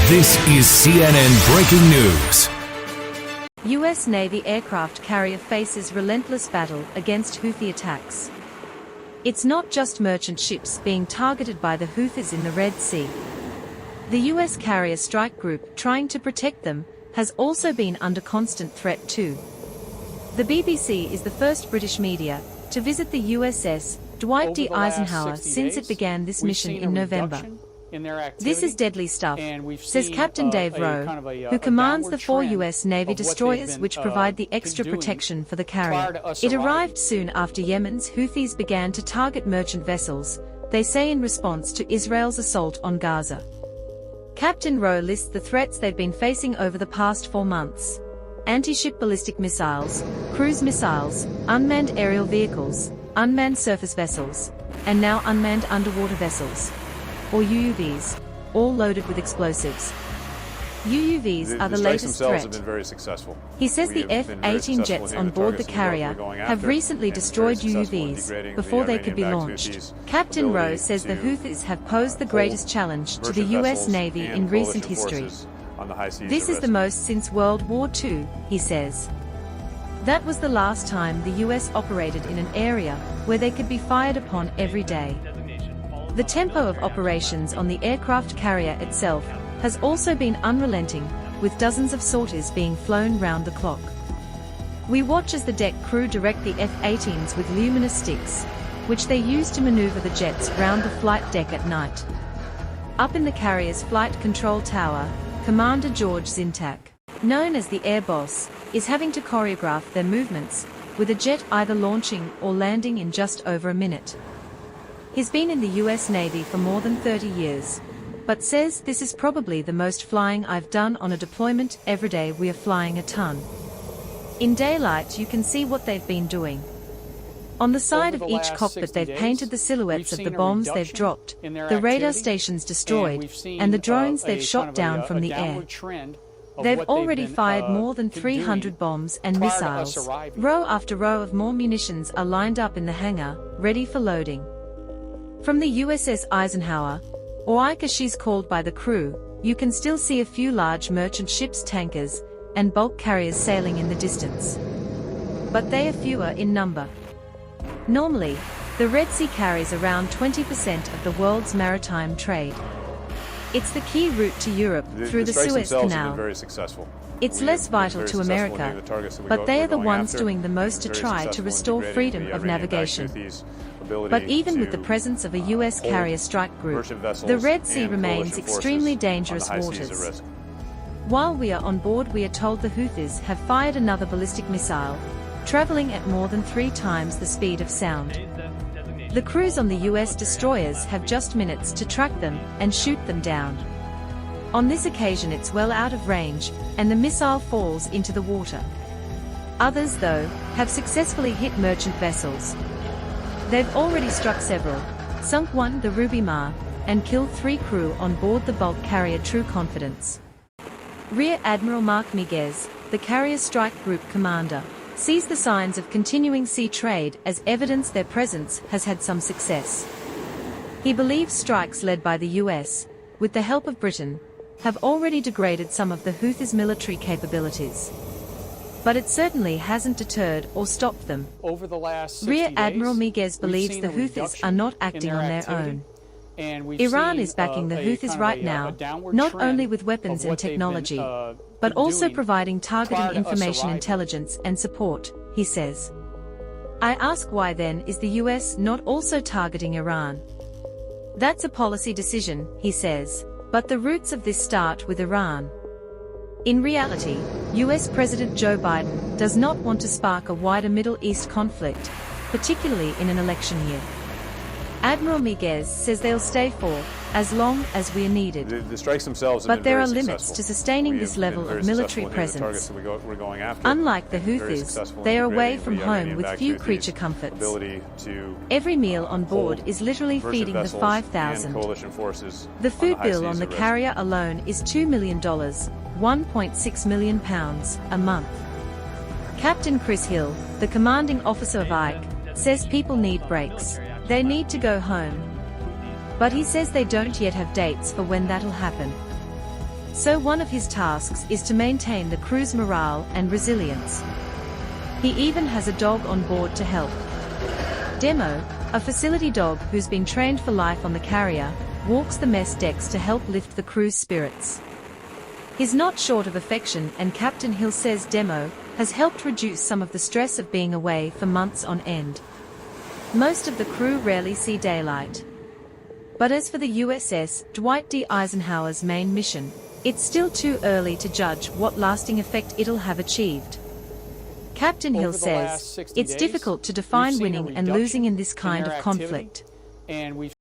This is CNN Breaking News. U.S. Navy aircraft carrier faces relentless battle against Houthi attacks. It's not just merchant ships being targeted by the Houthis in the Red Sea. The U.S. carrier strike group trying to protect them has also been under constant threat too. The BBC is the first British media to visit the USS Dwight D. Eisenhower since it began this mission in November. This is deadly stuff, says Captain Dave Rowe, who commands the 4 U.S. Navy destroyers which provide the extra protection for the carrier. It arrived soon after Yemen's Houthis began to target merchant vessels, they say in response to Israel's assault on Gaza. Captain Rowe lists the threats they've been facing over the past 4 months. Anti-ship ballistic missiles, cruise missiles, unmanned aerial vehicles, unmanned surface vessels, and now unmanned underwater vessels, or UUVs, all loaded with explosives. UUVs are the latest threat. Have been very successful. He says the F-18 jets on board the carrier have recently destroyed UUVs before they could be launched. Captain Rowe says the Houthis have posed the greatest challenge to the U.S. Navy in recent history. This is the most since World War II, he says. That was the last time the U.S. operated in an area where they could be fired upon every day. The tempo of operations on the aircraft carrier itself has also been unrelenting, with dozens of sorties being flown round the clock. We watch as the deck crew direct the F-18s with luminous sticks, which they use to maneuver the jets round the flight deck at night. Up in the carrier's flight control tower, Commander George Zintak, known as the Air Boss, is having to choreograph their movements, with a jet either launching or landing in just over a minute. He's been in the U.S. Navy for more than 30 years, but says this is probably the most flying I've done on a deployment. Every day we are flying a ton. In daylight you can see what they've been doing. On the side of each cockpit they've painted the silhouettes of the bombs they've dropped, the radar stations destroyed, and the drones they've shot down from the air. They've already fired more than 300 bombs and missiles. Row after row of more munitions are lined up in the hangar, ready for loading. From the USS Eisenhower, or Ike as she's called by the crew, you can still see a few large merchant ships, tankers, and bulk carriers sailing in the distance. But they are fewer in number. Normally, the Red Sea carries around 20% of the world's maritime trade. It's the key route to Europe through the Suez Canal. It's less vital to America, but they are the ones doing the most to try to restore freedom of navigation. But even with the presence of a U.S. carrier strike group, the Red Sea remains extremely dangerous waters. While we are on board, we are told the Houthis have fired another ballistic missile, traveling at more than 3 times the speed of sound. The crews on the U.S. destroyers have just minutes to track them and shoot them down. On this occasion it's well out of range, and the missile falls into the water. Others, though, have successfully hit merchant vessels. They've already struck several, sunk one, the Ruby Mar, and killed 3 crew on board the bulk carrier True Confidence. Rear Admiral Mark Miguez, the carrier strike group commander, sees the signs of continuing sea trade as evidence their presence has had some success. He believes strikes led by the US, with the help of Britain, have already degraded some of the Houthis' military capabilities. But it certainly hasn't deterred or stopped them. Over the last 60 Rear days, Admiral Miguez believes the Houthis are not acting on their own. Iran is backing the Houthis right now, not only with weapons and technology, but also providing targeting information intelligence and support, he says. I ask, why then is the US not also targeting Iran? That's a policy decision, he says, but the roots of this start with Iran. In reality, US President Joe Biden does not want to spark a wider Middle East conflict, particularly in an election year. Admiral Miguez says they'll stay for as long as we are needed. The strikes themselves have but been there very are limits successful. to sustaining this level of military presence. Unlike the Houthis, they are away from home with few creature comforts. Every meal on board is literally feeding the 5,000. The food bill on the carrier alone is $2 million, £1.6 million a month. Captain Chris Hill, the commanding officer of Ike, says people need breaks. They need to go home. But he says they don't yet have dates for when that'll happen. So one of his tasks is to maintain the crew's morale and resilience. He even has a dog on board to help. Demo, a facility dog who's been trained for life on the carrier, walks the mess decks to help lift the crew's spirits. He's not short of affection, and Captain Hill says Demo has helped reduce some of the stress of being away for months on end. Most of the crew rarely see daylight. But as for the USS Dwight D. Eisenhower's main mission, it's still too early to judge what lasting effect it'll have achieved. Captain Hill says, "It's difficult to define winning and losing in this kind of conflict. And we've